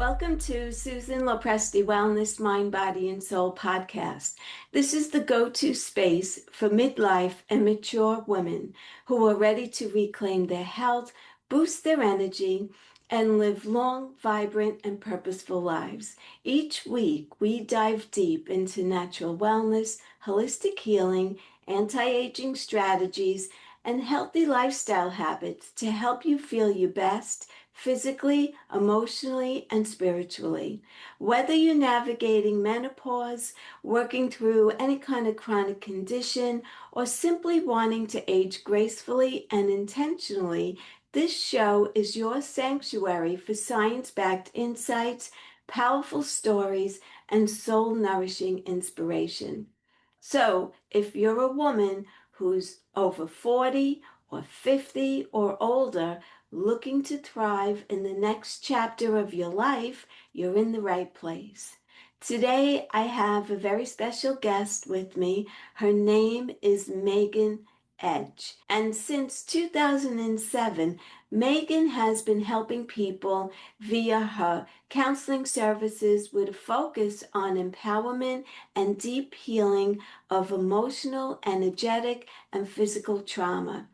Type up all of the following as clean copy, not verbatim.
Welcome to Susan LoPresti Wellness Mind, Body, and Soul podcast. This is the go-to space for midlife and mature women who are ready to reclaim their health, boost their energy, and live long, vibrant, and purposeful lives. Each week, we dive deep into natural wellness, holistic healing, anti-aging strategies, and healthy lifestyle habits to help you feel your best physically, emotionally, and spiritually. Whether you're navigating menopause, working through any kind of chronic condition, or simply wanting to age gracefully and intentionally, this show is your sanctuary for science-backed insights, powerful stories, and soul-nourishing inspiration. So, if you're a woman who's over 40 or 50 or older, looking to thrive in the next chapter of your life, you're in the right place. Today, I have a very special guest with me. Her name is Megan Edge. And since 2007, Megan has been helping people via her counseling services with a focus on empowerment and deep healing of emotional, energetic, and physical trauma.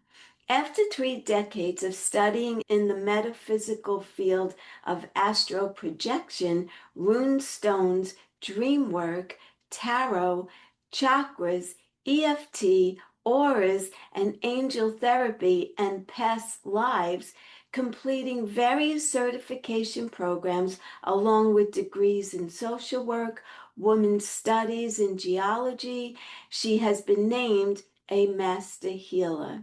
After 3 decades of studying in the metaphysical field of astral projection, rune stones, dream work, tarot, chakras, EFT, auras, and angel therapy, and past lives, completing various certification programs along with degrees in social work, women's studies, and geology, she has been named a master healer.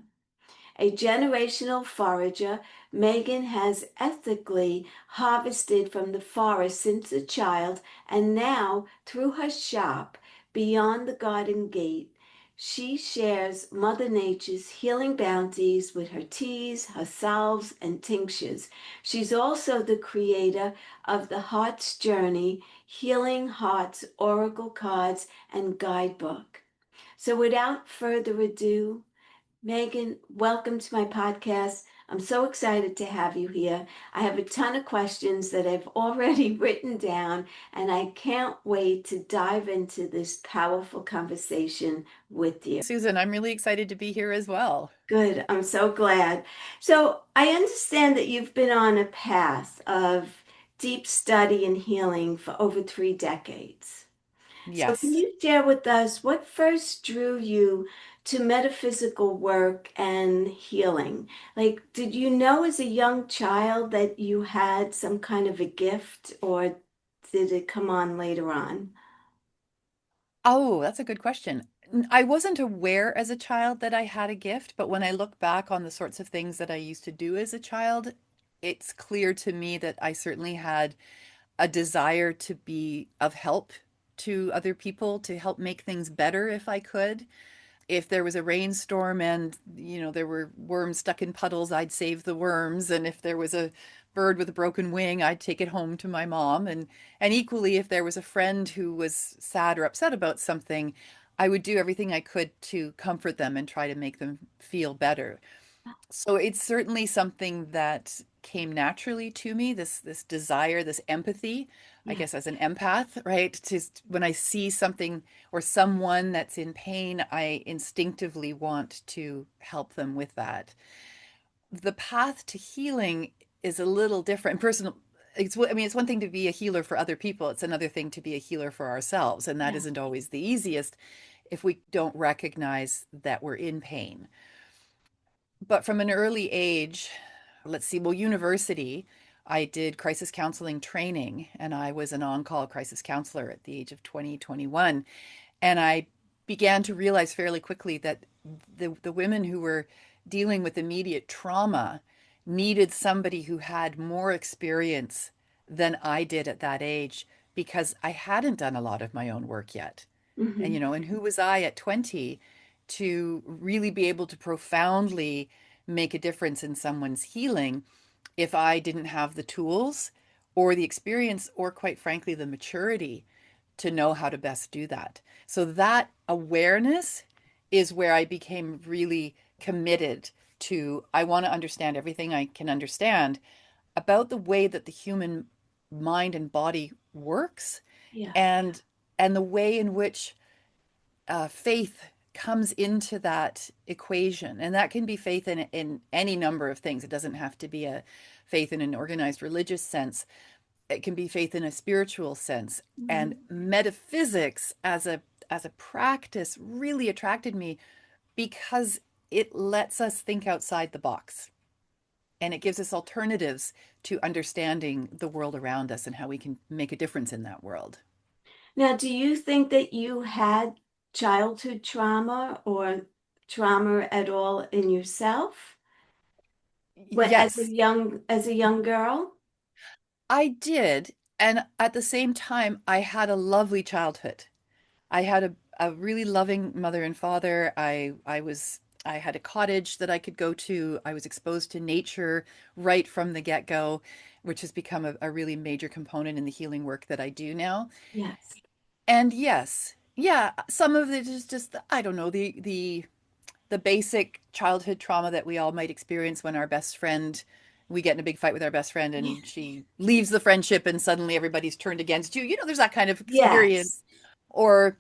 A generational forager, Megan has ethically harvested from the forest since a child, and now, through her shop, Beyond the Garden Gate, she shares Mother Nature's healing bounties with her teas, her salves, and tinctures. She's also the creator of the Heart's Journey, Healing Hearts Oracle Cards and Guidebook. So without further ado, Megan, welcome to my podcast. I'm so excited to have you here. I have a ton of questions that I've already written down, and I can't wait to dive into this powerful conversation with you. Susan, I'm really excited to be here as well. Good, I'm so glad. So, I understand that you've been on a path of deep study and healing for over 3 decades. So, can Yes. you share with us what first drew you to metaphysical work and healing? Like, did you know as a young child that you had some kind of a gift, or did it come on later on? Oh, that's a good question. I wasn't aware as a child that I had a gift, but when I look back on the sorts of things that I used to do as a child, it's clear to me that I certainly had a desire to be of help to other people, to help make things better if I could. If there was a rainstorm and there were worms stuck in puddles, I'd save the worms, and if there was a bird with a broken wing, I'd take it home to my mom. And equally, if there was a friend who was sad or upset about something, I would do everything I could to comfort them and try to make them feel better. So it's certainly something that came naturally to me, this desire, this empathy, I Yeah. guess as an empath, right? When I see something or someone that's in pain, I instinctively want to help them with that. The path to healing is a little different. Personal, I mean, it's one thing to be a healer for other people. It's another thing to be a healer for ourselves, and that Yeah. isn't always the easiest if we don't recognize that we're in pain. But from an early age, let's see, well, university, I did crisis counseling training and I was an on-call crisis counselor at the age of 20, 21. And I began to realize fairly quickly that the women who were dealing with immediate trauma needed somebody who had more experience than I did at that age because I hadn't done a lot of my own work yet. And, Hmm. and who was I at 20 to really be able to profoundly make a difference in someone's healing if I didn't have the tools or the experience or, quite frankly, the maturity to know how to best do that. So that awareness is where I became really committed to I want to understand everything I can understand about the way that the human mind and body works, Yeah. and and the way in which faith comes into that equation. And that can be faith in any number of things. It doesn't have to be a faith in an organized religious sense. It can be faith in a spiritual sense. And Mhm. metaphysics as a practice really attracted me because it lets us think outside the box, and it gives us alternatives to understanding the world around us and how we can make a difference in that world. Now, do you think that you had childhood trauma or trauma at all in yourself Yes, as a young girl? I did. And at the same time, I had a lovely childhood. I had a really loving mother and father. I had a cottage that I could go to. I was exposed to nature right from the get-go, which has become a really major component in the healing work that I do now. Yes. And yes, yeah, some of it is just, I don't know, the basic childhood trauma that we all might experience when our best friend, we get in a big fight with our best friend and she leaves the friendship and suddenly everybody's turned against you. You know, there's that kind of experience. Yes. Or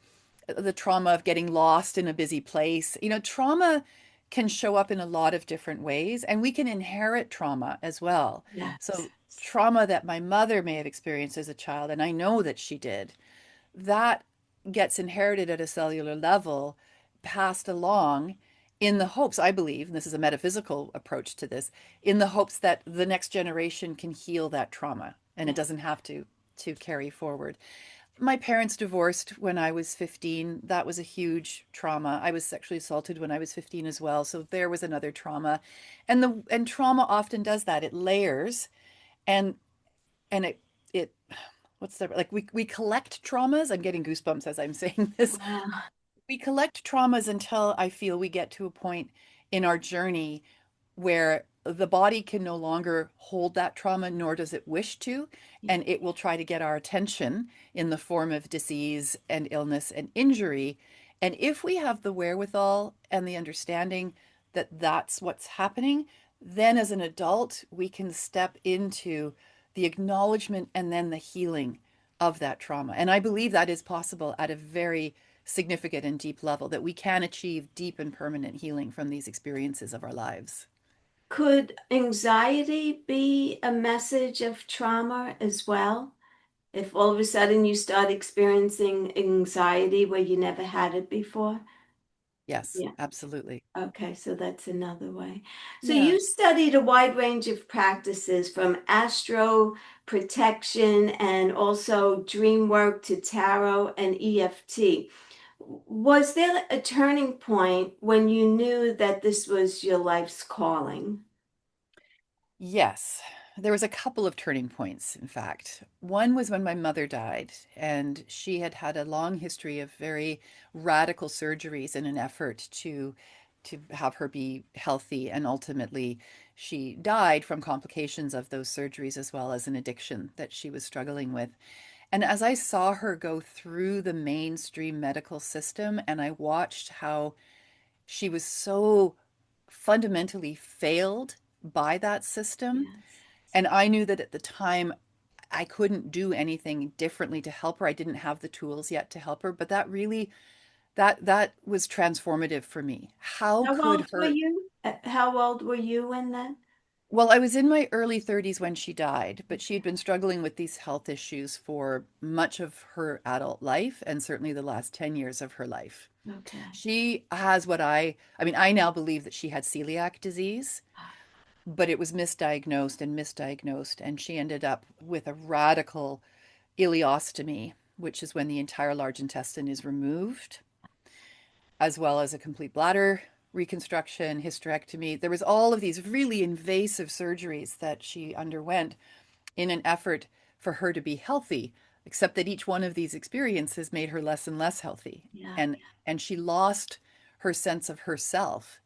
the trauma of getting lost in a busy place. You know, trauma can show up in a lot of different ways, and we can inherit trauma as well. Yes. So, trauma that my mother may have experienced as a child, and I know that she did, that gets inherited at a cellular level, passed along in the hopes, I believe, and this is a metaphysical approach to this, in the hopes that the next generation can heal that trauma and it Yes. doesn't have to carry forward. My parents divorced when I was 15. That was a huge trauma. I was sexually assaulted when I was 15 as well. So there was another trauma. And trauma often does that. It layers and it what's the like we collect traumas. I'm getting goosebumps as I'm saying this. Wow. We collect traumas until I feel we get to a point in our journey where the body can no longer hold that trauma, nor does it wish to, Yeah. and it will try to get our attention in the form of disease and illness and injury. And if we have the wherewithal and the understanding that that's what's happening, then as an adult, we can step into the acknowledgement and then the healing of that trauma. And I believe that is possible at a very significant and deep level, that we can achieve deep and permanent healing from these experiences of our lives. Could anxiety be a message of trauma as well? If all of a sudden you start experiencing anxiety where you never had it before? Yes, Yeah. absolutely. Okay, so that's another way. So Yeah. you studied a wide range of practices from astro protection and also dream work to tarot and EFT. Was there a turning point when you knew that this was your life's calling? Yes. There was a couple of turning points, in fact. One was when my mother died, and she had had a long history of very radical surgeries in an effort to have her be healthy, and ultimately she died from complications of those surgeries as well as an addiction that she was struggling with. And as I saw her go through the mainstream medical system and I watched how she was so fundamentally failed by that system. Yes. And I knew that at the time I couldn't do anything differently to help her. I didn't have the tools yet to help her, but that really that was transformative for me. How How could old were her you? How old were you when that? Well, I was in my early 30s when she died, but she'd been struggling with these health issues for much of her adult life and certainly the last 10 years of her life. Okay. She has I mean, I now believe that she had celiac disease, but it was misdiagnosed and misdiagnosed, and she ended up with a radical ileostomy, which is when the entire large intestine is removed, as well as a complete bladder reconstruction, hysterectomy. There was all of these really invasive surgeries that she underwent in an effort for her to be healthy, except that each one of these experiences made her less and less healthy. Yeah. And she lost her sense of herself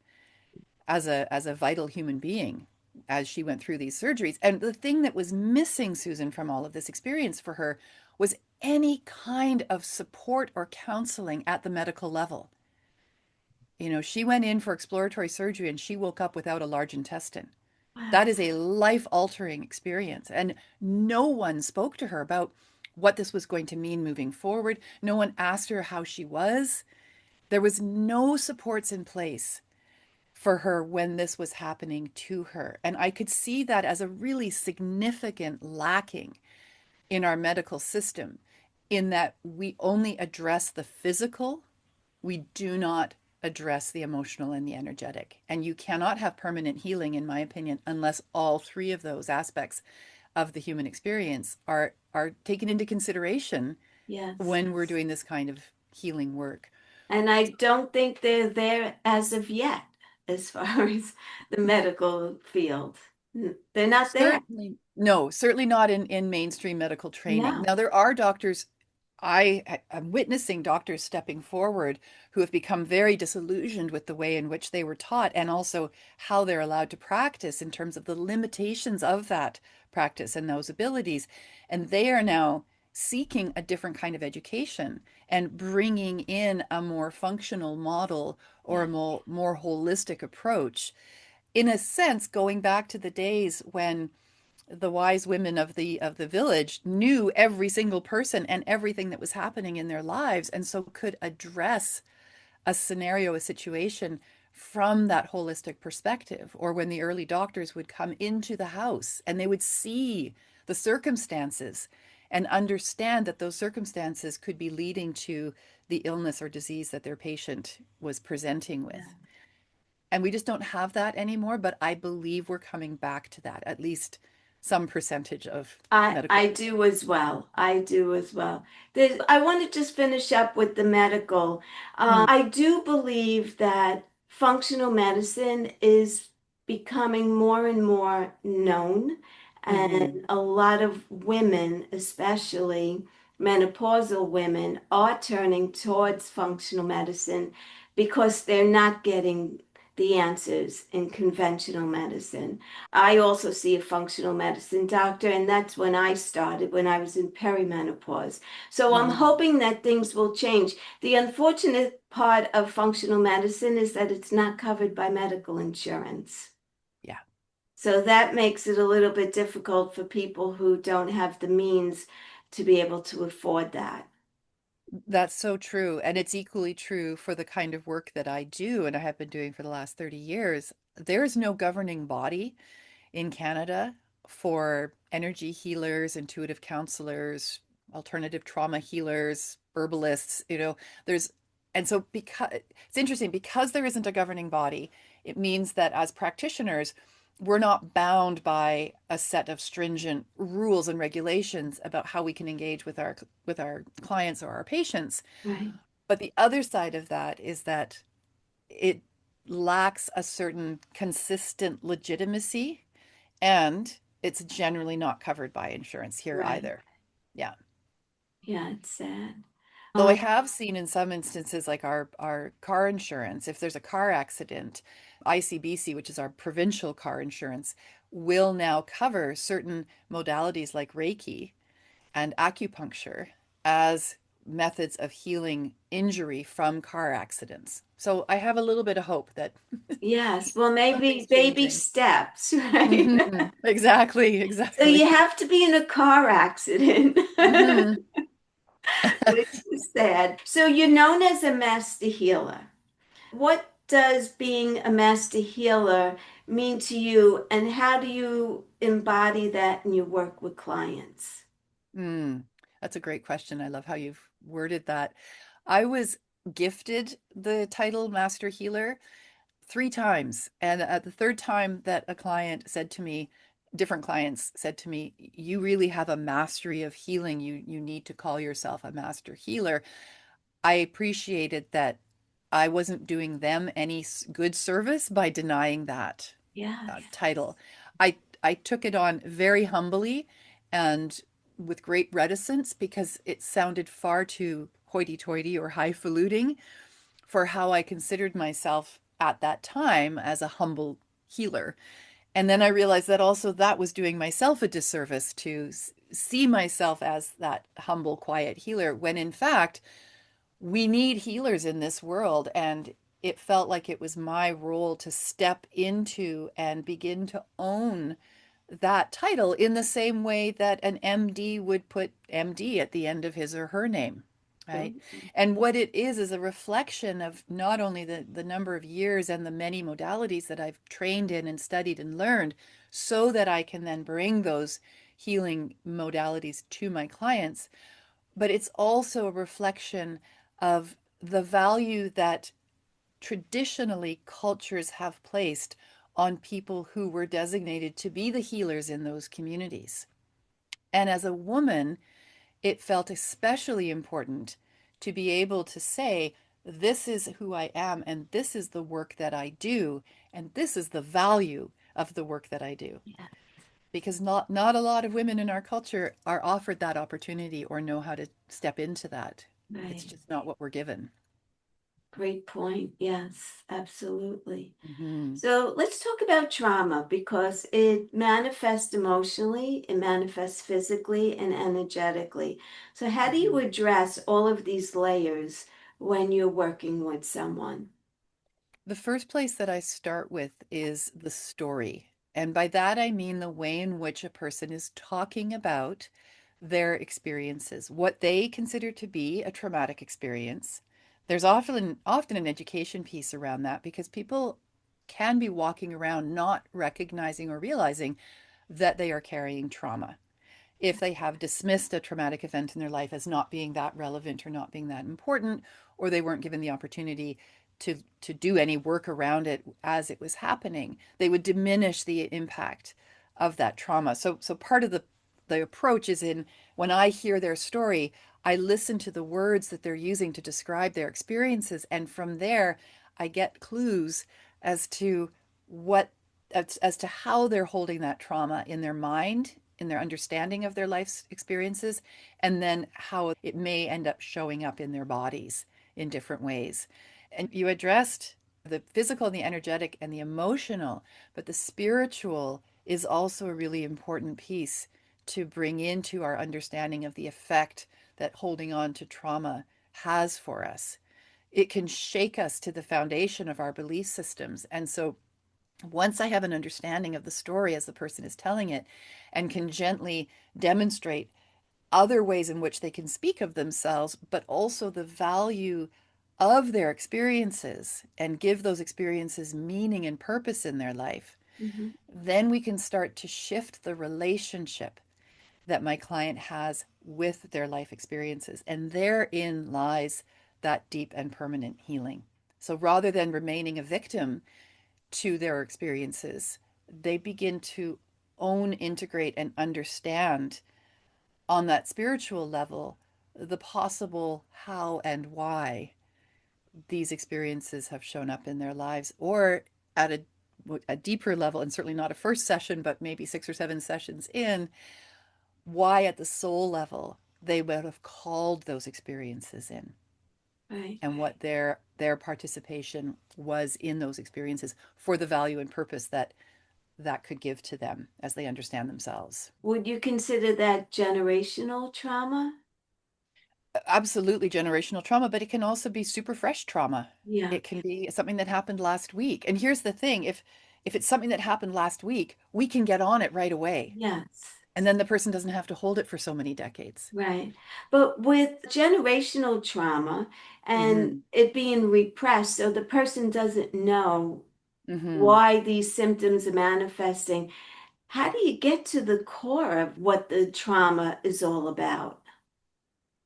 as a vital human being as she went through these surgeries. And the thing that was missing, Susan, from all of this experience for her was any kind of support or counseling at the medical level. You know, she went in for exploratory surgery and she woke up without a large intestine. That Wow. is a life-altering experience. And no one spoke to her about what this was going to mean moving forward. No one asked her how she was. There was no supports in place for her when this was happening to her. And I could see that as a really significant lacking in our medical system, in that we only address the physical, we do not address the emotional and the energetic. And you cannot have permanent healing, in my opinion, unless all three of those aspects of the human experience are taken into consideration Yes. when we're doing this kind of healing work. And I don't think they're there as of yet, as far as the medical field. They're not there. Certainly, no, certainly not in mainstream medical training. No. Now, there are doctors, I'm witnessing doctors stepping forward who have become very disillusioned with the way in which they were taught and also how they're allowed to practice in terms of the limitations of that practice and those abilities. And they are now seeking a different kind of education and bringing in a more functional model or Yeah. a more holistic approach, in a sense, going back to the days when the wise women of the village knew every single person and everything that was happening in their lives, and so could address a scenario, a situation from that holistic perspective. Or when the early doctors would come into the house and they would see the circumstances and understand that those circumstances could be leading to the illness or disease that their patient was presenting with. And we just don't have that anymore, but I believe we're coming back to that, at least some percentage of medical. I do as well. I do as well. I want to just finish up with the medical. Mm, I do believe that functional medicine is becoming more and more known, and hmm. a lot of women, especially menopausal women, are turning towards functional medicine because they're not getting the answers in conventional medicine. I also see a functional medicine doctor, and that's when I started, when I was in perimenopause. So I'm Hmm. hoping that things will change. The unfortunate part of functional medicine is that it's not covered by medical insurance. Yeah, So that makes it a little bit difficult for people who don't have the means to be able to afford that. that's so true. And it's equally true for the kind of work that I do and I have been doing for the last 30 years. There is no governing body in Canada for energy healers, intuitive counselors, alternative trauma healers, herbalists, there's, and so because it's interesting, because there isn't a governing body, it means that as practitioners, we're not bound by a set of stringent rules and regulations about how we can engage with our clients or our patients. Right. But the other side of that is that it lacks a certain consistent legitimacy, and it's generally not covered by insurance here Right. either. Yeah. Yeah, it's sad. Though I have seen in some instances, like our car insurance, if there's a car accident, ICBC, which is our provincial car insurance, will now cover certain modalities like Reiki and acupuncture as methods of healing injury from car accidents. So I have a little bit of hope that Yes. Well, maybe something's baby changing. steps, right? Hmm. Exactly, So you exactly. have to be in a car accident, Hmm. which is sad. So you're known as a master healer. What does being a master healer mean to you, and how do you embody that in your work with clients? Mm, that's a great question. I love how you've worded that. I was gifted the title Master Healer 3 times. And at the third time that a client said to me, different clients said to me, "You really have a mastery of healing. You need to call yourself a master healer." I appreciated that I wasn't doing them any good service by denying that Yes. title. I took it on very humbly and with great reticence because it sounded far too hoity-toity or highfalutin for how I considered myself at that time as a humble healer. And then I realized that also that was doing myself a disservice to see myself as that humble, quiet healer, when in fact, we need healers in this world. And it felt like it was my role to step into and begin to own that title in the same way that an MD would put MD at the end of his or her name, right? Absolutely. And what it is a reflection of not only the number of years and the many modalities that I've trained in and studied and learned, so that I can then bring those healing modalities to my clients, but it's also a reflection of the value that traditionally cultures have placed on people who were designated to be the healers in those communities. And as a woman, it felt especially important to be able to say, this is who I am, and this is the work that I do, and this is the value of the work that I do. Yeah, Because not a lot of women in our culture are offered that opportunity or know how to step into that. It's right. just not what we're given. Great point. Yes, absolutely. Mhm. So let's talk about trauma because it manifests emotionally, it manifests physically and energetically. So, how do you Mhm. address all of these layers when you're working with someone? The first place that I start with is the story. And by that, I mean the way in which a person is talking about their experiences, what they consider to be a traumatic experience. There's often an education piece around that because people can be walking around not recognizing or realizing that they are carrying trauma if they have dismissed a traumatic event in their life as not being that relevant or not being that important, or they weren't given the opportunity to do any work around it as it was happening, they would diminish the impact of that trauma. So part of the approach is in when I hear their story, I listen to the words that they're using to describe their experiences, and from there, I get clues as to what as to how they're holding that trauma in their mind, in their understanding of their life's experiences, and then how it may end up showing up in their bodies in different ways. And you addressed the physical, the energetic, and the emotional, but the spiritual is also a really important piece to bring into our understanding of the effect that holding on to trauma has for us. It can shake us to the foundation of our belief systems. And so once I have an understanding of the story as the person is telling it and can gently demonstrate other ways in which they can speak of themselves, but also the value of their experiences and give those experiences meaning and purpose in their life, Mhm. then we can start to shift the relationship that my client has with their life experiences. And therein lies that deep and permanent healing. So rather than remaining a victim to their experiences, they begin to own, integrate, and understand on that spiritual level the possible how and why these experiences have shown up in their lives, or at a deeper level, and certainly not a first session, but maybe 6 or 7 sessions in, why at the soul level they would have called those experiences in Right. and what their participation was in those experiences for the value and purpose that that could give to them as they understand themselves. Would you consider that generational trauma? Absolutely generational trauma, but it can also be super fresh trauma. Yeah. It can be something that happened last week. And here's the thing, if it's something that happened last week, we can get on it right away. Yes. And then the person doesn't have to hold it for so many decades. Right. But with generational trauma and Hmm. it being repressed, so the person doesn't know Hmm. why these symptoms are manifesting, how do you get to the core of what the trauma is all about?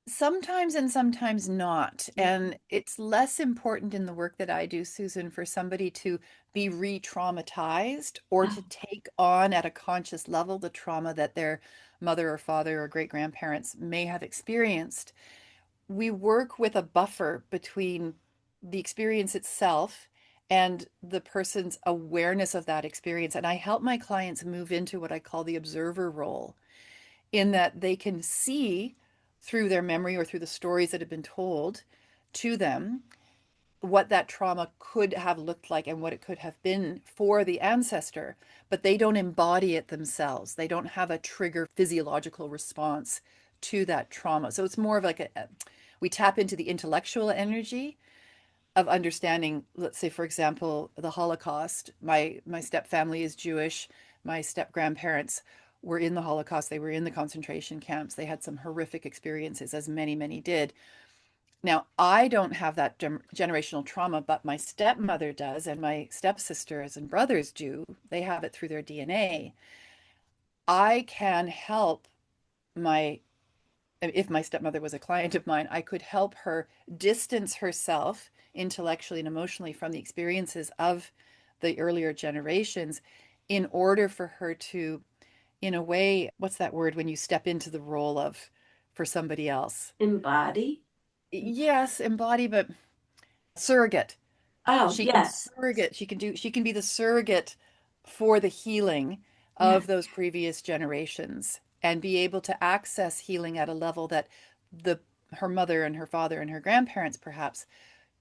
Sometimes and sometimes not. Mhm. And it's less important in the work that I do, Susan, for somebody to be re-traumatized or to Oh, take on at a conscious level the trauma that their mother or father or great grandparents may have experienced. We work with a buffer between the experience itself and the person's awareness of that experience. And I help my clients move into what I call the observer role, in that they can see through their memory or through the stories that have been told to them what that trauma could have looked like and what it could have been for the ancestor, but they don't embody it themselves. They don't have a trigger physiological response to that trauma. So it's more of like we tap into the intellectual energy, of understanding, let's say, for example, the Holocaust. My step family is Jewish. My step grandparents were in the Holocaust. They were in the concentration camps. They had some horrific experiences, as many did. Now, I don't have that generational trauma, but my stepmother does, and my stepsisters and brothers do. They have it through their DNA. I can help my if my stepmother was a client of mine, I could help her distance herself intellectually and emotionally from the experiences of the earlier generations in order for her to, in a way, what's that word when you step into the role of for somebody else? Embody? Yes, embody, but surrogate. Oh, She can yes. surrogate, she can be the surrogate for the healing Yeah, of those previous generations and be able to access healing at a level that the her mother and her father and her grandparents perhaps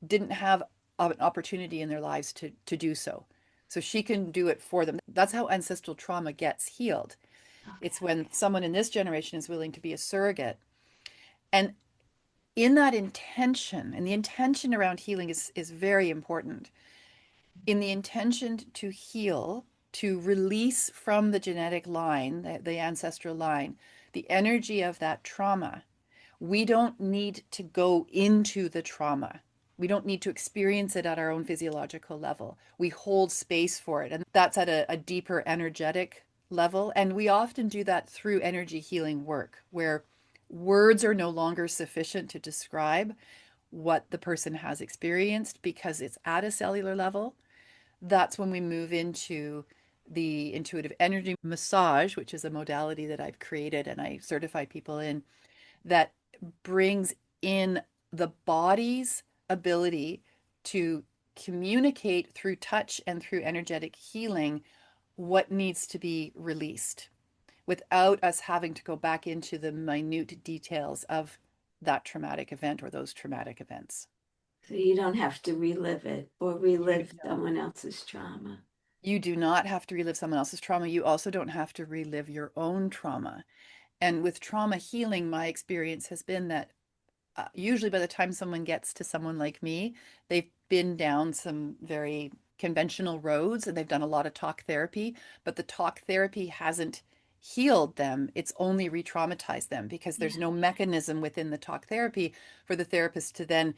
didn't have an opportunity in their lives to do so. So she can do it for them. That's how ancestral trauma gets healed. It's okay. when someone in this generation is willing to be a surrogate. And in that intention, and the intention around healing is very important in the intention to heal, to release from the genetic line, the ancestral line, the energy of that trauma. We don't need to go into the trauma. We don't need to experience it at our own physiological level. We hold space for it. And that's at a deeper energetic level. And we often do that through energy healing work, where words are no longer sufficient to describe what the person has experienced because it's at a cellular level. That's when we move into the intuitive energy massage, which is a modality that I've created and I certify people in, that brings in the body's ability to communicate through touch and through energetic healing what needs to be released without us having to go back into the minute details of that traumatic event or those traumatic events. So you don't have to relive it or You relive don't. someone else's trauma. You do not have to relive someone else's trauma. You also don't have to relive your own trauma. And with trauma healing, my experience has been that usually by the time someone gets to someone like me, they've been down some very conventional roads and they've done a lot of talk therapy, but the talk therapy hasn't healed them. It's only re-traumatized them because Yeah, there's no mechanism within the talk therapy for the therapist to then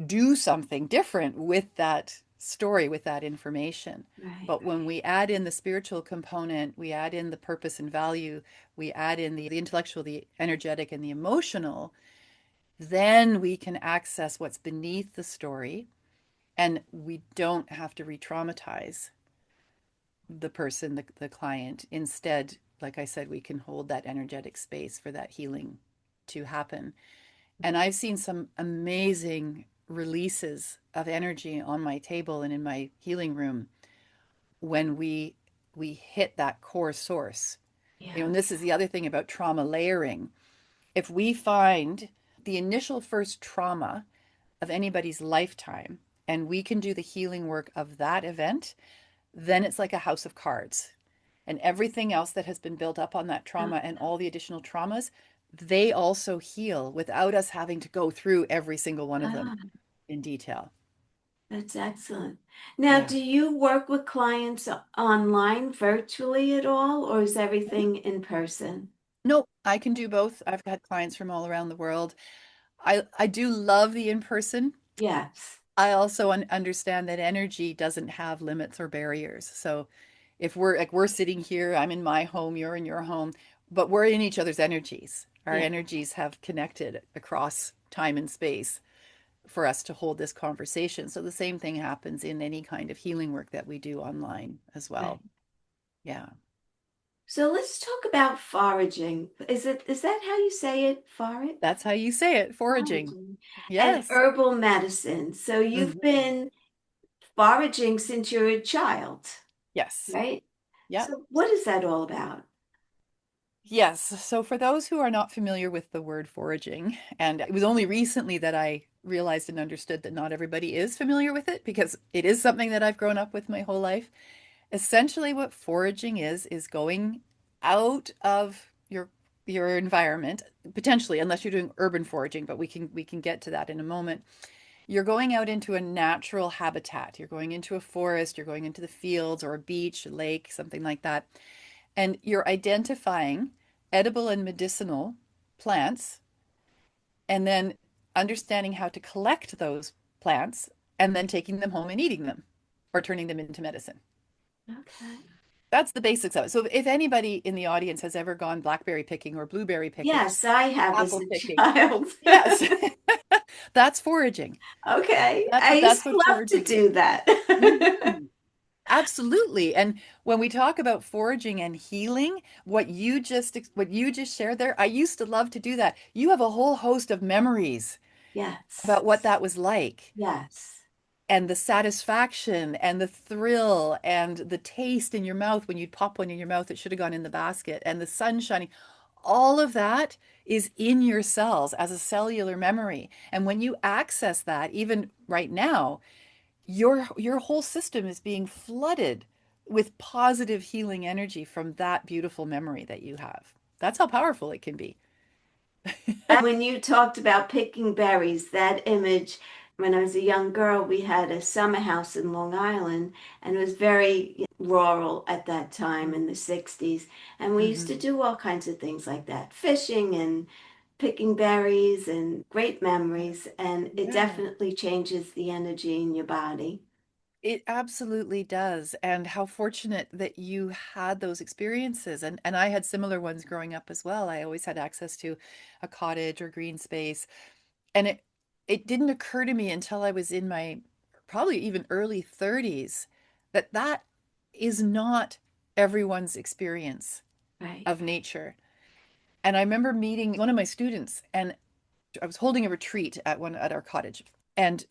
do something different with that story, with that information. right. But when we add in the spiritual component, we add in the purpose and value, we add in the intellectual, the energetic, and the emotional, then we can access what's beneath the story and we don't have to re-traumatize the person, the client. Instead, like I said, we can hold that energetic space for that healing to happen. And I've seen some amazing releases of energy on my table and in my healing room when we hit that core source. Yeah. And this is the other thing about trauma layering. If we find the initial first trauma of anybody's lifetime and we can do the healing work of that event, then it's like a house of cards. And everything else that has been built up on that Oh, trauma and all the additional traumas, they also heal without us having to go through every single one of them ah, in detail. that's excellent. Now, Yeah. do you work with clients online, virtually at all, or is everything in person? No, I can do both. I've had clients from all around the world. I do love the in person. Yes. I also understand that energy doesn't have limits or barriers. So if we're sitting here, I'm in my home, you're in your home, but we're in each other's energies. Our Yeah, energies have connected across time and space for us to hold this conversation. So the same thing happens in any kind of healing work that we do online as right. well. Yeah. So let's talk about foraging. Is that how you say it? Forage? That's how you say it, foraging. Foraging. And Yes. herbal medicine. So you've Mhm. been foraging since you're a child, Yes. right? Yeah. So what is that all about? Yes. So, for those who are not familiar with the word foraging, and it was only recently that I realized and understood that not everybody is familiar with it because it is something that I've grown up with my whole life. Essentially, what foraging is going out of your environment, potentially, unless you're doing urban foraging, but we can get to that in a moment, You're going out into a natural habitat. You're going into a forest, you're going into the fields or a beach, a lake, something like that. And you're identifying edible and medicinal plants and then understanding how to collect those plants and then taking them home and eating them or turning them into medicine. Okay. That's the basics of it. So if anybody in the audience has ever gone blackberry picking or blueberry picking, Yes, I have as apple a picking, child. yes, that's foraging. Okay. That's I what used that's to what love to foraging is. do that. Mhm. Absolutely. And when we talk about foraging and healing, what you just shared there, I used to love to do that. You have a whole host of memories Yes. about what that was like Yes. and the satisfaction and the thrill and the taste in your mouth when you'd pop one in your mouth that should have gone in the basket and the sun shining. All of that is in your cells as a cellular memory. And when you access that, even right now, your whole system is being flooded with positive healing energy from that beautiful memory that you have. That's how powerful it can be. When you talked about picking berries, that image, when I was a young girl, we had a summer house in Long Island, and it was very rural at that time in the 60s. And we used to Mm-hmm. do all kinds of things like that, fishing and picking berries and great memories. And it Yeah. definitely changes the energy in your body. It absolutely does. And how fortunate that you had those experiences. And I had similar ones growing up as well. I always had access to a cottage or green space. And it didn't occur to me until I was in my probably even early 30s that that is not everyone's experience Right. of nature. And I remember meeting one of my students, and I was holding a retreat at our cottage. And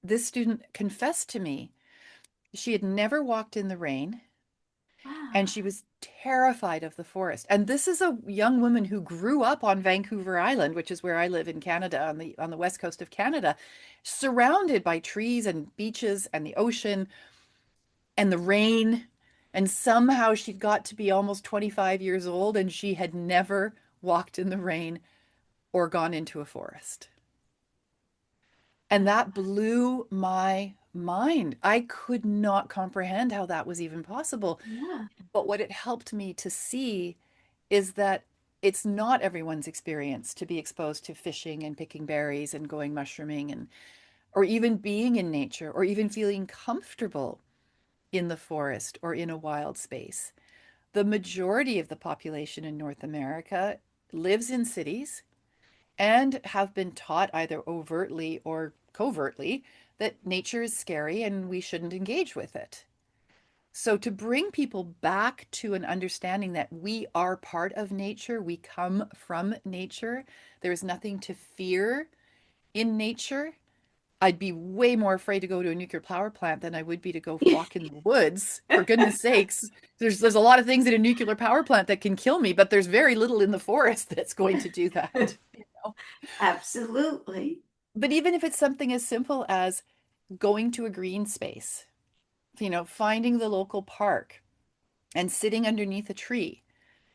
this student confessed to me she had never walked in the rain and Wow. she was terrified of the forest. And this is a young woman who grew up on Vancouver Island, which is where I live in Canada, on the west coast of Canada, surrounded by trees and beaches and the ocean and the rain. And somehow she got to be almost 25 years old and she had never walked in the rain or gone into a forest. And that blew my mind. I could not comprehend how that was even possible. Yeah. But what it helped me to see is that it's not everyone's experience to be exposed to fishing and picking berries and going mushrooming and or even being in nature or even feeling comfortable in the forest or in a wild space. The majority of the population in North America lives in cities and have been taught either overtly or covertly that nature is scary and we shouldn't engage with it. So, to bring people back to an understanding that we are part of nature, we come from nature, there is nothing to fear in nature. I'd be way more afraid to go to a nuclear power plant than I would be to go walk in the woods. For goodness sakes, there's a lot of things in a nuclear power plant that can kill me, but there's very little in the forest that's going to do that. You know? Absolutely. But even if it's something as simple as going to a green space, finding the local park and sitting underneath a tree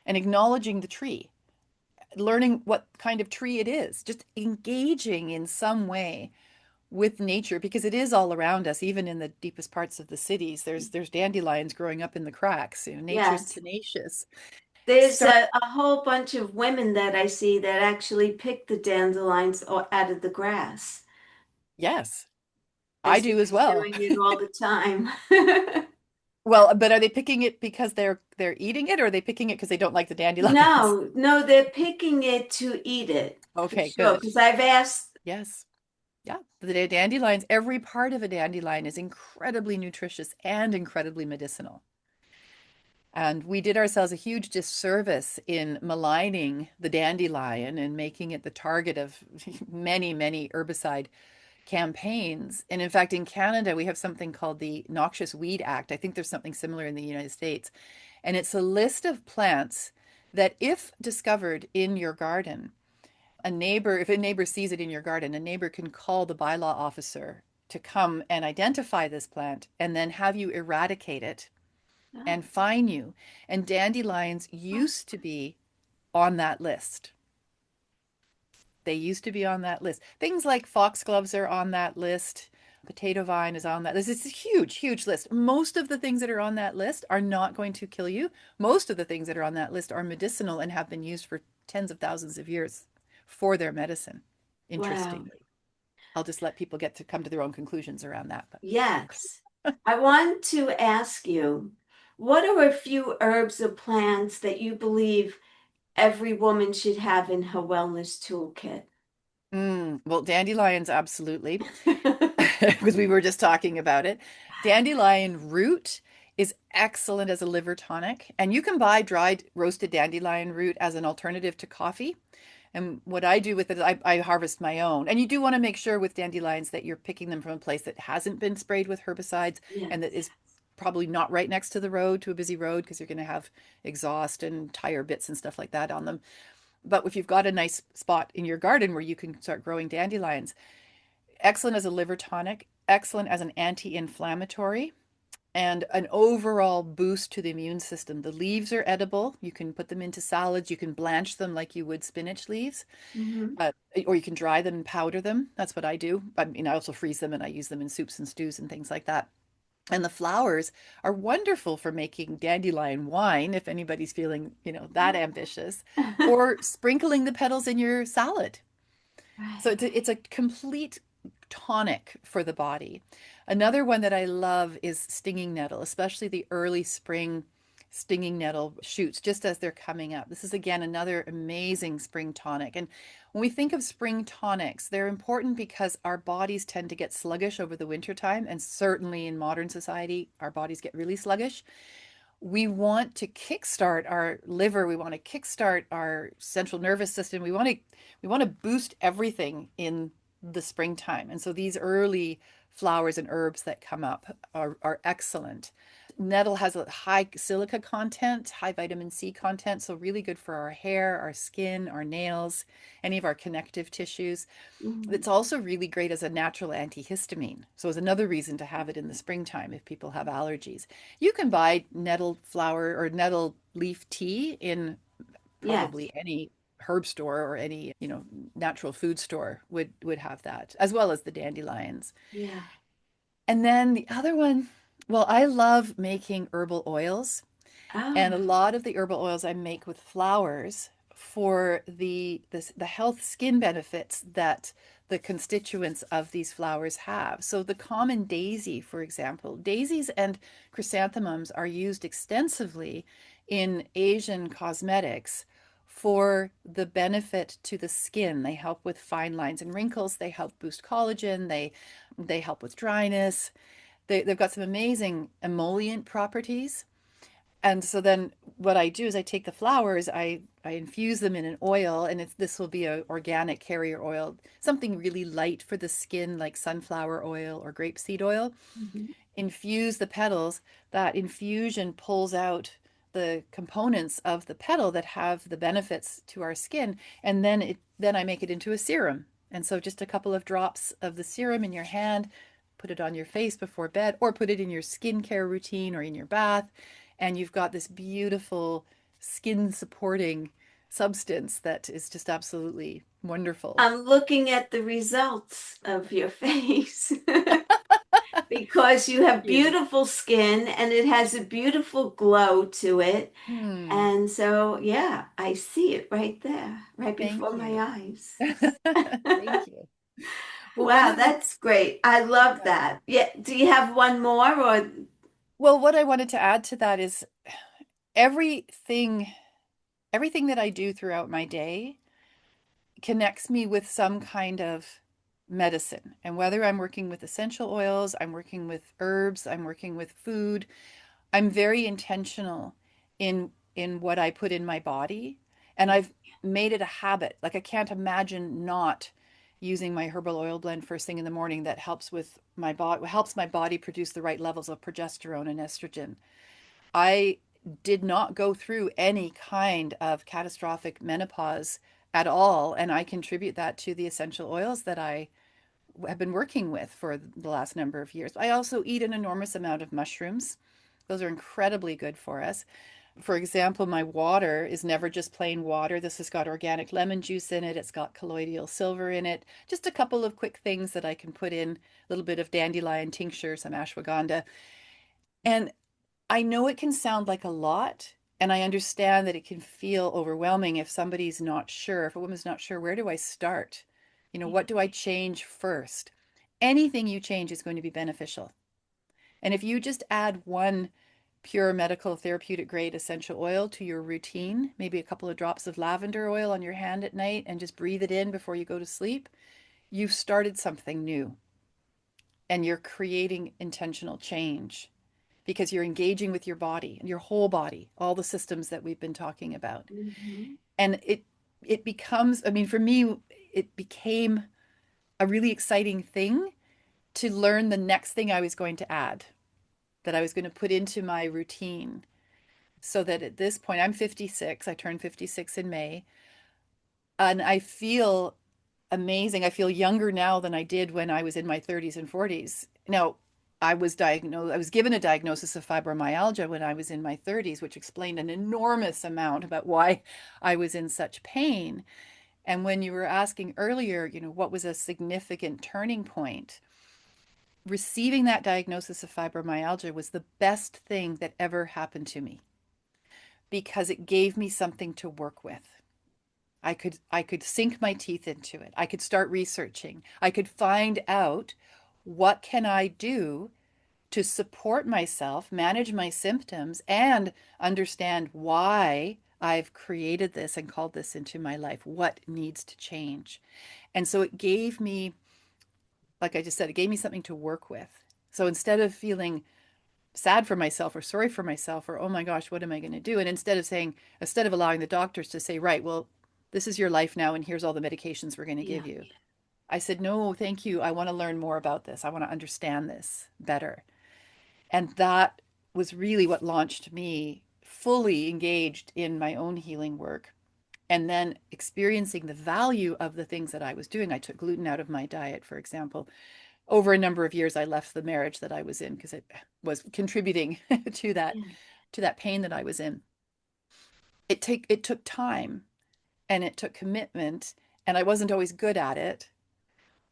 and acknowledging the tree, learning what kind of tree it is, just engaging in some way with nature because it is all around us, even in the deepest parts of the cities. There's dandelions growing up in the cracks. Nature's Yes. tenacious. There's Start, a whole bunch of women that I see that actually pick the dandelions out of the grass. yes, I I see do as them well. doing it all the time. Well, but are they picking it because they're eating it, or are they picking it because they don't like the dandelions? No, no, they're picking it to eat it for Okay, sure. good. Because I've asked, Yes. Yeah, the dandelions, every part of a dandelion is incredibly nutritious and incredibly medicinal. And we did ourselves a huge disservice in maligning the dandelion and making it the target of many, many herbicide campaigns. And in fact, in Canada, we have something called the Noxious Weed Act. I think there's something similar in the United States. And it's a list of plants that, if discovered in your garden, if a neighbor sees it in your garden, a neighbor can call the bylaw officer to come and identify this plant and then have you eradicate it oh, and fine you. And dandelions oh, used to be on that list. They used to be on that list. Things like foxgloves are on that list. Potato vine is on that list. It's a huge, huge list. Most of the things that are on that list are not going to kill you. Most of the things that are on that list are medicinal and have been used for tens of thousands of years for their medicine. Wow. Interestingly, I'll just let people get to come to their own conclusions around that. But Yes. I want to ask you, what are a few herbs or plants that you believe every woman should have in her wellness toolkit? well, dandelions, absolutely, because we were just talking about it. Dandelion root is excellent as a liver tonic, and you can buy dried roasted dandelion root as an alternative to coffee. And what I do with it, I harvest my own. And you do want to make sure with dandelions that you're picking them from a place that hasn't been sprayed with herbicides and that Yes. is probably not right next to the road, to a busy road, because you're going to have exhaust and tire bits and stuff like that on them. But if you've got a nice spot in your garden where you can start growing dandelions, excellent as a liver tonic, excellent as an anti-inflammatory, and an overall boost to the immune system. The leaves are edible. You can put them into salads. You can blanch them like you would spinach leaves, Hmm. uh, or you can dry them and powder them. That's what I do. I mean, I also freeze them and I use them in soups and stews and things like that. And the flowers are wonderful for making dandelion wine, if anybody's feeling, that ambitious, or sprinkling the petals in your salad. So Right. it's a complete tonic for the body. Another one that I love is stinging nettle, especially the early spring stinging nettle shoots just as they're coming up. This is again another amazing spring tonic. And when we think of spring tonics, they're important because our bodies tend to get sluggish over the winter time, and certainly in modern society, our bodies get really sluggish. We want to kickstart our liver, we want to kickstart our central nervous system. We want to boost everything in the springtime. And so these early flowers and herbs that come up are excellent. Nettle has a high silica content, high vitamin C content, so really good for our hair, our skin, our nails, any of our connective tissues. Mhm. It's also really great as a natural antihistamine. So it's another reason to have it in the springtime if people have allergies. You can buy nettle flower or nettle leaf tea in Yes. probably any herb store or any, natural food store would have that, as well as the dandelions. Yeah. And then the other one, well, I love making herbal oils. And a Oh. lot of the herbal oils I make with flowers for the health skin benefits that the constituents of these flowers have. So the common daisy, for example, daisies and chrysanthemums are used extensively in Asian cosmetics for the benefit to the skin. They help with fine lines and wrinkles, they help boost collagen, they help with dryness. They've got some amazing emollient properties. And so then what I do is I take the flowers, I infuse them in an oil, and this will be a organic carrier oil, something really light for the skin like sunflower oil or grapeseed oil. Mhm. Infuse the petals. That infusion pulls out the components of the petal that have the benefits to our skin, and then I make it into a serum. And so just a couple of drops of the serum in your hand, put it on your face before bed, or put it in your skincare routine or in your bath, and you've got this beautiful skin supporting substance that is just absolutely wonderful. I'm looking at the results of your face because you have You. beautiful skin and it has a beautiful glow to it. Hmm. And so, yeah, I see it right there, right before Thank my you. eyes. Thank you. Well, one Wow, of the that's great. I love yeah. that. Yeah, do you have one more or Well, what I wanted to add to that is everything everything that I do throughout my day connects me with some kind of medicine. And whether I'm working with essential oils, I'm working with herbs, I'm working with food, I'm very intentional in what I put in my body, and yeah. I've made it a habit. Like I can't imagine not using my herbal oil blend first thing in the morning that helps my body produce the right levels of progesterone and estrogen. I did not go through any kind of catastrophic menopause at all, and I contribute that to the essential oils that I have been working with for the last number of years. I also eat an enormous amount of mushrooms. Those are incredibly good for us. For example, my water is never just plain water. This has got organic lemon juice in it. It's got colloidal silver in it. Just a couple of quick things that I can put in, a little bit of dandelion tincture, some ashwagandha. And I know it can sound like a lot, and I understand that it can feel overwhelming if somebody's not sure, if a woman's not sure, where do I start? What do I change first? Anything you change is going to be beneficial. And if you just add one pure medical therapeutic grade essential oil to your routine, maybe a couple of drops of lavender oil on your hand at night and just breathe it in before you go to sleep, you've started something new and you're creating intentional change because you're engaging with your body and your whole body, all the systems that we've been talking about. Mhm. And it becomes, I mean, for me, it became a really exciting thing to learn the next thing I was going to add, that I was going to put into my routine. So that at this point, I'm 56, I turned 56 in May, and I feel amazing. I feel younger now than I did when I was in my 30s and 40s. Now, I was given a diagnosis of fibromyalgia when I was in my 30s, which explained an enormous amount about why I was in such pain. And when you were asking earlier, what was a significant turning point? Receiving that diagnosis of fibromyalgia was the best thing that ever happened to me because it gave me something to work with. I could sink my teeth into it. I could start researching. I could find out what can I do to support myself, manage my symptoms, and understand why I've created this and called this into my life. What needs to change? And so it gave me, like I just said, it gave me something to work with. So instead of feeling sad for myself or sorry for myself or, oh my gosh, what am I going to do? And instead of allowing the doctors to say, right, well, this is your life now and here's all the medications we're going to Yeah. give you. I said, no, thank you. I want to learn more about this. I want to understand this better. And that was really what launched me fully engaged in my own healing work. And then experiencing the value of the things that I was doing. I took gluten out of my diet, for example. Over a number of years, I left the marriage that I was in because it was contributing to that Yeah. to that pain that I was in. It took time and it took commitment, and I wasn't always good at it,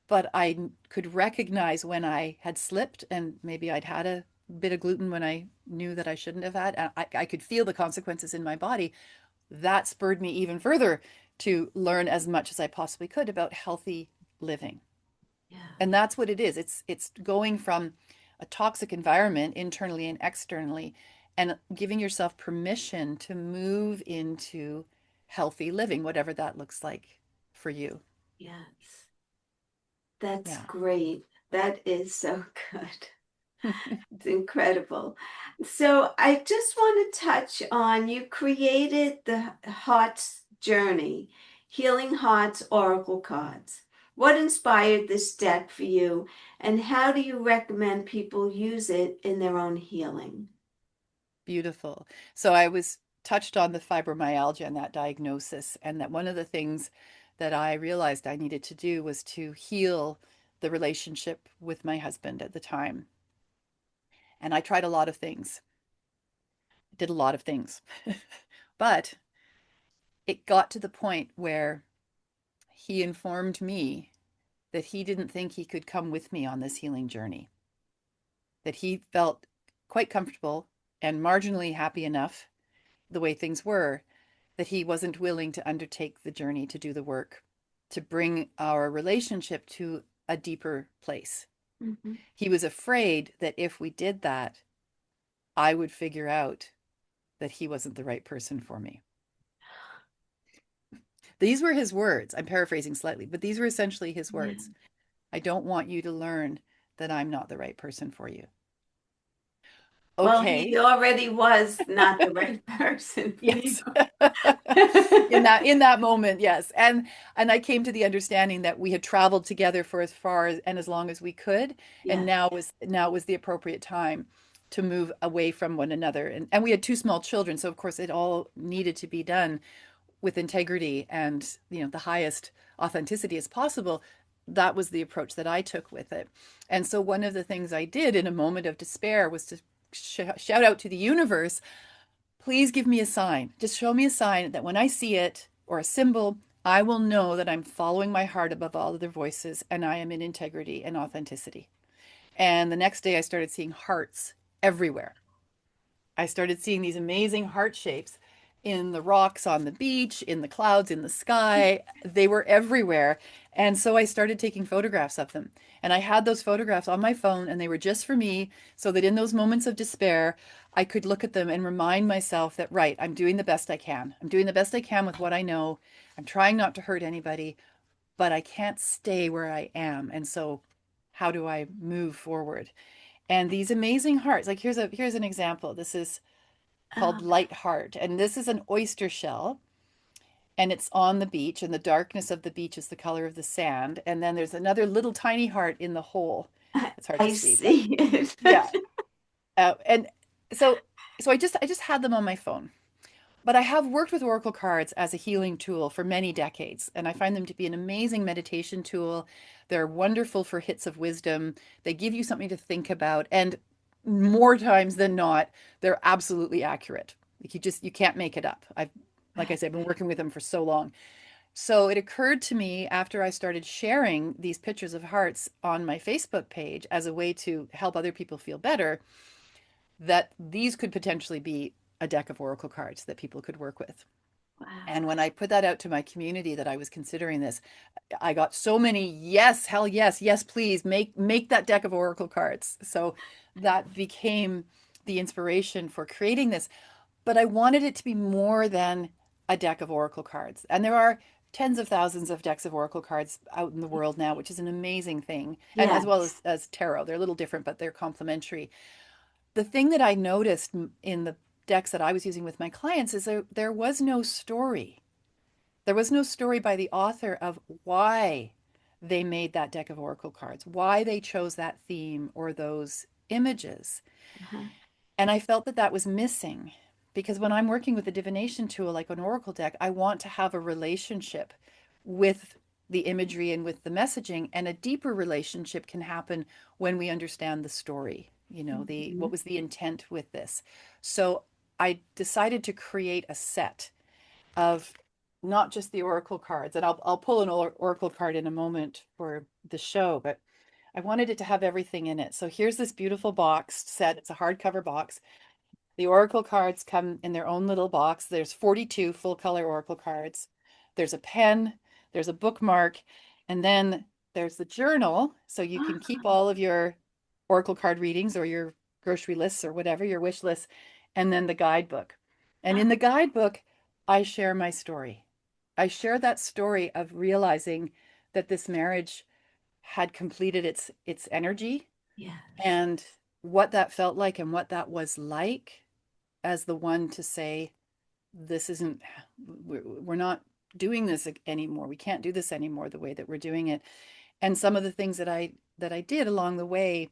but I could recognize when I had slipped and maybe I'd had a bit of gluten when I knew that I shouldn't have had. And I could feel the consequences in my body. That spurred me even further to learn as much as I possibly could about healthy living. Yeah. And that's what it is. It's going from a toxic environment internally and externally and giving yourself permission to move into healthy living, whatever that looks like for you. Yes. That's Yeah. great. That is so good. It's incredible. So I just want to touch on you created the Hearts Journey, Healing Hearts Oracle cards. What inspired this deck for you, and how do you recommend people use it in their own healing? Beautiful. So I was touched on the fibromyalgia and that diagnosis, and that one of the things that I realized I needed to do was to heal the relationship with my husband at the time. And I tried a lot of things, did a lot of things. But it got to the point where he informed me that he didn't think he could come with me on this healing journey, that he felt quite comfortable and marginally happy enough the way things were, that he wasn't willing to undertake the journey to do the work, to bring our relationship to a deeper place. Mhm. He was afraid that if we did that, I would figure out that he wasn't the right person for me. These were his words. I'm paraphrasing slightly, but these were essentially his Yeah. words. I don't want you to learn that I'm not the right person for you. Well, he Okay. already was not the right person for you. Yes. In that moment, yes. And I came to the understanding that we had traveled together for as far as, and as long as we could, and Yeah. now was the appropriate time to move away from one another. And we had two small children, so of course it all needed to be done with integrity and, the highest authenticity as possible. That was the approach that I took with it. And so one of the things I did in a moment of despair was to shout out to the universe, Please give me a sign. Just show me a sign that when I see it or a symbol, I will know that I'm following my heart above all other voices and I am in integrity and authenticity. And the next day, I started seeing hearts everywhere. I started seeing these amazing heart shapes in the rocks on the beach, in the clouds, in the sky. They were everywhere. And so I started taking photographs of them. And I had those photographs on my phone, and they were just for me, so that in those moments of despair, I could look at them and remind myself that, right, I'm doing the best I can. I'm doing the best I can with what I know. I'm trying not to hurt anybody, but I can't stay where I am. And so, how do I move forward? And these amazing hearts, like here's an example. This is called Oh, Light Heart, and this is an oyster shell, and it's on the beach, and the darkness of the beach is the color of the sand. And then there's another little tiny heart in the hole. It's hard to I see, but see it. yeah. And so so I just had them on my phone. But I have worked with oracle cards as a healing tool for many decades, and I find them to be an amazing meditation tool. They're wonderful for hits of wisdom. They give you something to think about, and more times than not, they're absolutely accurate. Like you can't make it up. I've like I Right. said, been working with them for so long. So it occurred to me after I started sharing these pictures of hearts on my Facebook page as a way to help other people feel better that these could potentially be a deck of oracle cards that people could work with. Wow. And when I put that out to my community that I was considering this, I got so many yes, hell yes, yes, please make that deck of oracle cards. So that became the inspiration for creating this. But I wanted it to be more than a deck of oracle cards. And there are tens of thousands of decks of oracle cards out in the world now, which is an amazing thing. And as well Yes. as tarot, they're a little different, but they're complementary. The thing that I noticed in the decks that I was using with my clients is there was no story. There was no story by the author of why they made that deck of oracle cards, why they chose that theme or those images. Uh-huh. And I felt that that was missing because when I'm working with a divination tool like an oracle deck, I want to have a relationship with the imagery and with the messaging, and a deeper relationship can happen when we understand the story, the Mhm. what was the intent with this. So I decided to create a set of not just the oracle cards, and I'll pull an oracle card in a moment for the show, but I wanted it to have everything in it. So here's this beautiful box set. It's a hardcover box. The oracle cards come in their own little box. There's 42 full color oracle cards. There's a pen, there's a bookmark, and then there's the journal. So you can keep Ah, all of your oracle card readings or your grocery lists or whatever, your wish lists, and then the guidebook. And in the ah, guidebook, I share my story. I share that story of realizing that this marriage had completed its energy yes. and what that felt like and what that was like as the one to say, this isn't, we're not doing this anymore. We can't do this anymore the way that we're doing it. And some of the things that I did along the way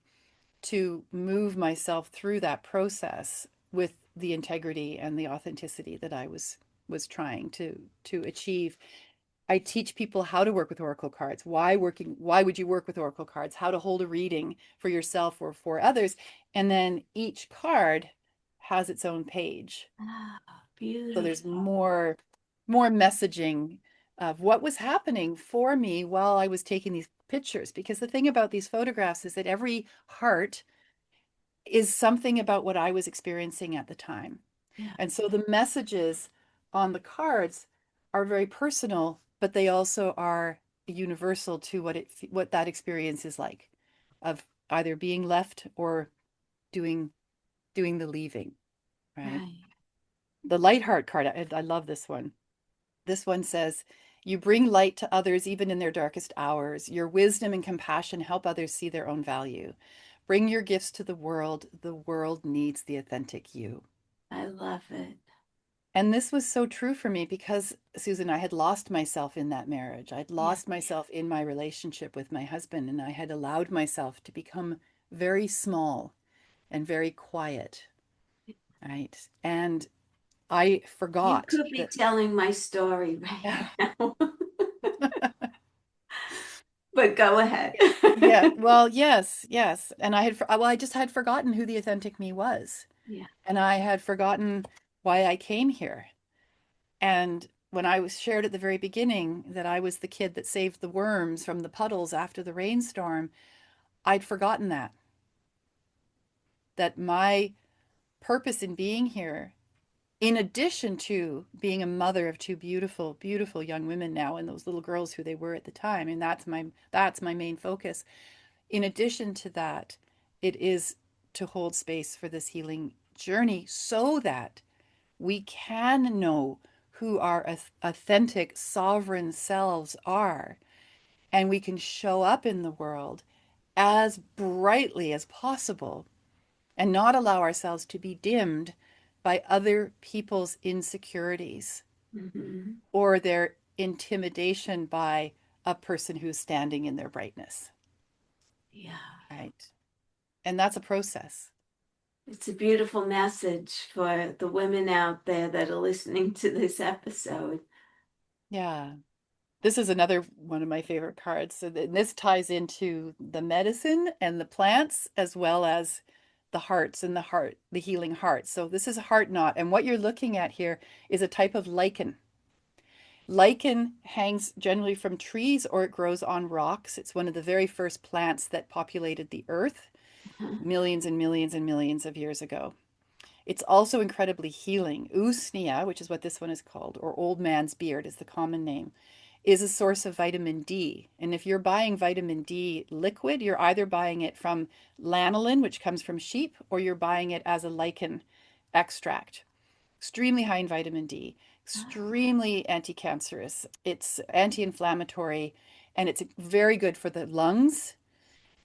to move myself through that process with the integrity and the authenticity that I was trying to achieve. I teach people how to work with oracle cards. Why would you work with oracle cards? How to hold a reading for yourself or for others. And then each card has its own page. Ah, So there's beautiful. more messaging of what was happening for me while I was taking these pictures. Because the thing about these photographs is that every heart is something about what I was experiencing at the time. Yeah. And so the messages on the cards are very personal, but they also are universal to what that experience is like of either being left or doing doing the leaving, right? Right. The light heart card, I love this one. This one says, "You bring light to others even in their darkest hours. Your wisdom and compassion help others see their own value. Bring your gifts to the world. The world needs the authentic you." I love it. And this was so true for me because, Susan, I had lost myself in that marriage. I'd Yeah. lost myself in my relationship with my husband, and I had allowed myself to become very small and very quiet, right? And I You forgot could be that. telling my story right now, but go ahead. Yeah, well, yes, yes. And I just had forgotten who the authentic me was. Yeah. And I had forgotten why I came here. And when I was shared at the very beginning that I was the kid that saved the worms from the puddles after the rainstorm, I'd forgotten that my purpose in being here, in addition to being a mother of two beautiful, beautiful young women now and those little girls who they were at the time, and that's my main focus. In addition to that, it is to hold space for this healing journey so that we can know who our authentic sovereign selves are, and we can show up in the world as brightly as possible and not allow ourselves to be dimmed by other people's insecurities Hmm. or their intimidation by a person who's standing in their brightness. Yeah. Right. And that's a process. It's a beautiful message for the women out there that are listening to this episode. Yeah. This is another one of my favorite cards. So this ties into the medicine and the plants as well as the hearts and the healing heart. So this is a heart knot. And what you're looking at here is a type of lichen. Lichen hangs generally from trees or it grows on rocks. It's one of the very first plants that populated the earth millions and millions and millions of years ago. It's also incredibly healing. Usnea, which is what this one is called, or old man's beard is the common name, is a source of vitamin D. And if you're buying vitamin D liquid, you're either buying it from lanolin, which comes from sheep, or you're buying it as a lichen extract. Extremely high in vitamin D, extremely anti-cancerous. It's anti-inflammatory, and it's very good for the lungs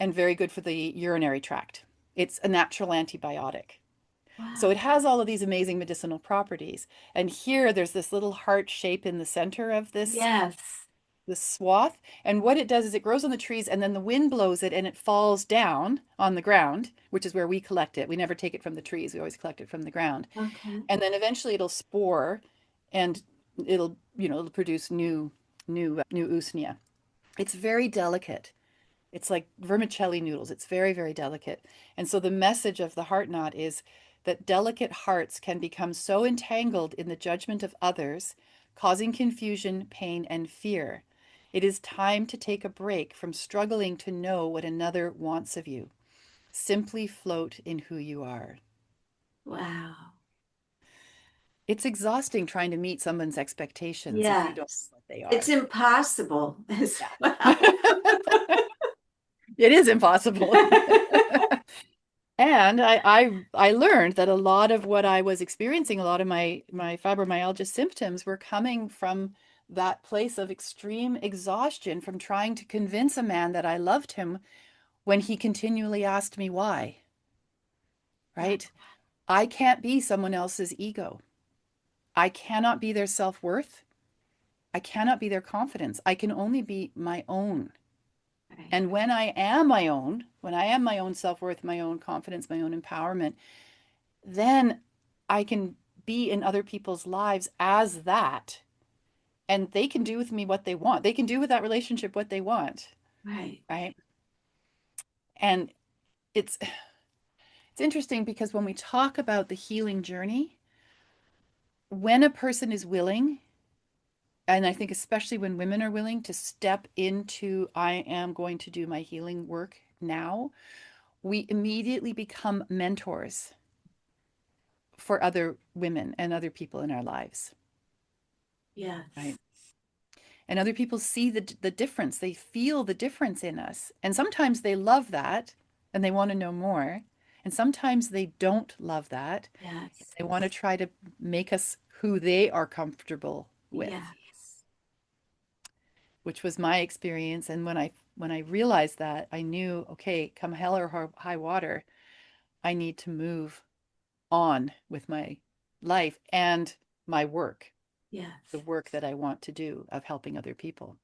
and very good for the urinary tract. It's a natural antibiotic. So Wow. it has all of these amazing medicinal properties. And here there's this little heart shape in the center of Yes. this swath. And what it does is it grows on the trees and then the wind blows it and it falls down on the ground, which is where we collect it. We never take it from the trees. We always collect it from the ground. Okay. And then eventually it'll spore and it'll produce new usnea. It's very delicate. It's like vermicelli noodles. It's very, very delicate. And so the message of the heart knot is that delicate hearts can become so entangled in the judgment of others, causing confusion, pain, and fear. It is time to take a break from struggling to know what another wants of you. Simply float in who you are. Wow. It's exhausting trying to meet someone's expectations if you don't know Yes. what they It's are. impossible as Yeah. well. It is impossible. And I learned that a lot of what I was experiencing, a lot of my fibromyalgia symptoms were coming from that place of extreme exhaustion from trying to convince a man that I loved him when he continually asked me why, Wow. right? I can't be someone else's ego. I cannot be their self-worth. I cannot be their confidence. I can only be my own. Right. And when I am my own, when I am my own self-worth, my own confidence, my own empowerment, then I can be in other people's lives as that. And they can do with me what they want. They can do with that relationship what they want. Right. Right. And it's it's interesting because when we talk about the healing journey, when a person is willing, and I think especially when women are willing to step into, I am going to do my healing work now, we immediately become mentors for other women and other people in our lives. Yes. Right. And other people see the difference. They feel the difference in us. And sometimes they love that and they want to know more. And sometimes they don't love that. Yes. They want to try to make us who they are comfortable with, Yes. which was my experience. And when I realized that, I knew, okay, come hell or high water, I need to move on with my life and my work, the Yes. work that I want to do of helping other people.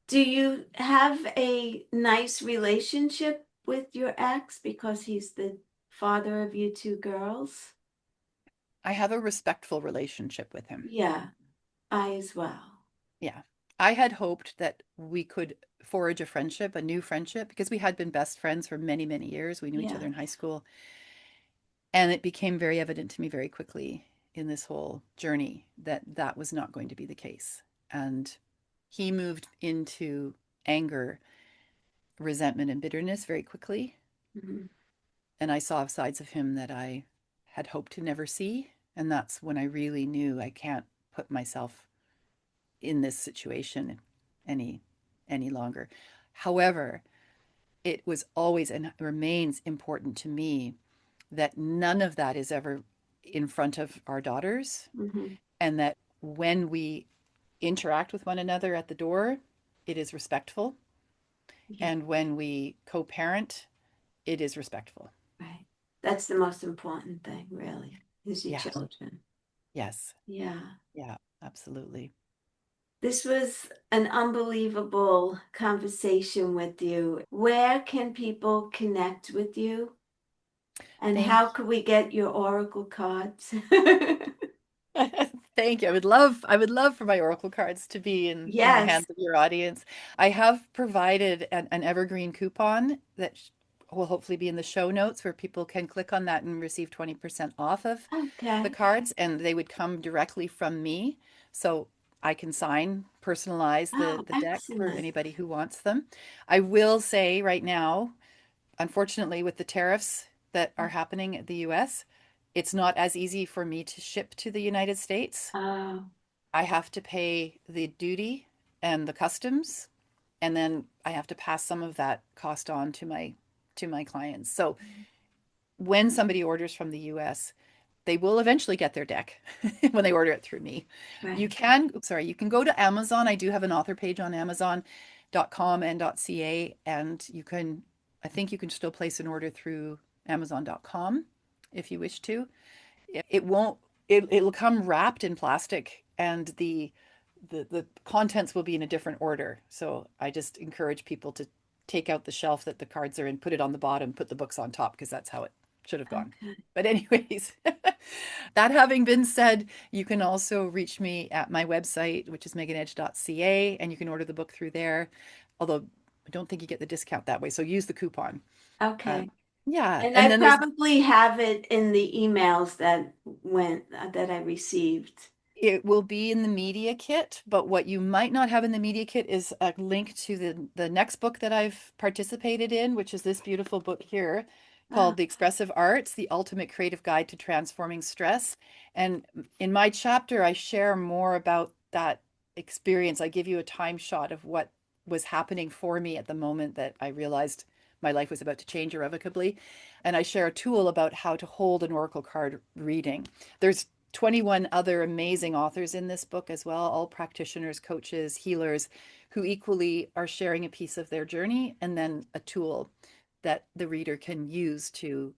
Do you have a nice relationship with your ex because he's the father of you two girls? I have a respectful relationship with him. Yeah, I as well. Yeah. I had hoped that we could forge a friendship, a new friendship, because we had been best friends for many, many years. We knew each Yeah. other in high school. And it became very evident to me very quickly in this whole journey that that was not going to be the case. And he moved into anger, resentment, and bitterness very quickly. Mhm. And I saw sides of him that I had hoped to never see. And that's when I really knew I can't put myself in this situation any any longer. However, it was always and remains important to me that none of that is ever in front of our daughters, Mhm. and that when we interact with one another at the door, it is respectful, Yeah, and when we co-parent, it is respectful. right. That's the most important thing, really, is your Yeah. children. Yes. Yeah. Yeah, absolutely. This was an unbelievable conversation with you. Where can people connect with you? And Thank how could we get your oracle cards? Thank you. I would love for my oracle cards to be in the Yes. hands of your audience. I have provided an evergreen coupon that will hopefully be in the show notes where people can click on that and receive 20% off of the Okay. cards, and they would come directly from me. So I can personalize Oh, the deck for excellent. anybody who wants them. I will say right now, unfortunately, with the tariffs that are happening at the US, it's not as easy for me to ship to the United States. Oh, I have to pay the duty and the customs, and then I have to pass some of that cost on to my clients. So when somebody orders from the US, they will eventually get their deck when they order it through me. right. You can go to Amazon. I do have an author page on Amazon.com and .ca, and I think you can still place an order through Amazon.com if you wish to. It won't, it'll come wrapped in plastic, and the contents will be in a different order. So I just encourage people to take out the shelf that the cards are in, put it on the bottom, put the books on top, because that's how it should have gone. Okay. But anyways, that having been said, you can also reach me at my website, which is meganedge.ca, and you can order the book through there. Although I don't think you get the discount that way, so use the coupon. Uh, Okay. yeah, And and I then there's probably have it in the emails that I received. it will be in the media kit, but what you might not have in the media kit is a link to the next book that I've participated in, which is this beautiful book here Oh, called The Expressive Arts, The Ultimate Creative Guide to Transforming Stress. And in my chapter, I share more about that experience. I give you a time shot of what was happening for me at the moment that I realized my life was about to change irrevocably. And I share a tool about how to hold an oracle card reading. There's 21 other amazing authors in this book as well, all practitioners, coaches, healers, who equally are sharing a piece of their journey and then a tool that the reader can use to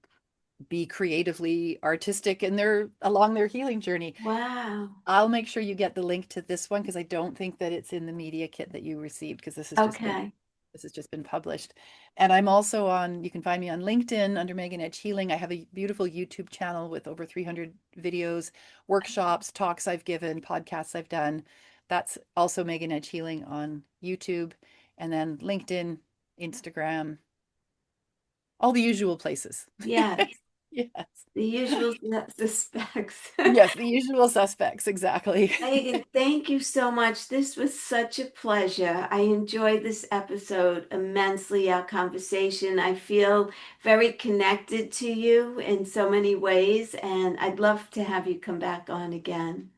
be creatively artistic in their along their healing journey. wow. I'll make sure you get the link to this one because I don't think that it's in the media kit that you received, because Okay. this has just been published. And I'm also you can find me on LinkedIn under Megan Edge Healing. I have a beautiful YouTube channel with over 300 videos, workshops, talks I've given, podcasts I've done. That's also Megan Edge Healing on YouTube, and then LinkedIn, Instagram, all the usual places. Yes. Yes. The usual suspects. Yes, the usual suspects, exactly. Megan, thank you so much. This was such a pleasure. I enjoyed this episode immensely, our conversation. I feel very connected to you in so many ways, and I'd love to have you come back on again.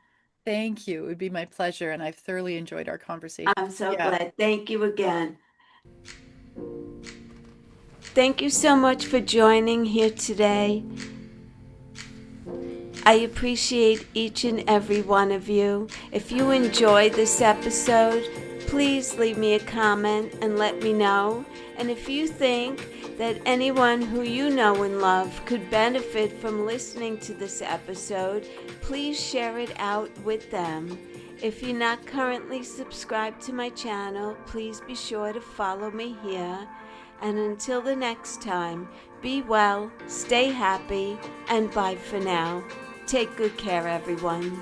Thank you. It would be my pleasure, and I've thoroughly enjoyed our conversation. I'm so Yeah. glad. Thank you again. Thank you so much for joining here today. I appreciate each and every one of you. If you enjoyed this episode, please leave me a comment and let me know. And if you think that anyone who you know and love could benefit from listening to this episode, please share it out with them. If you're not currently subscribed to my channel, please be sure to follow me here. And until the next time, be well, stay happy, and bye for now. Take good care, everyone.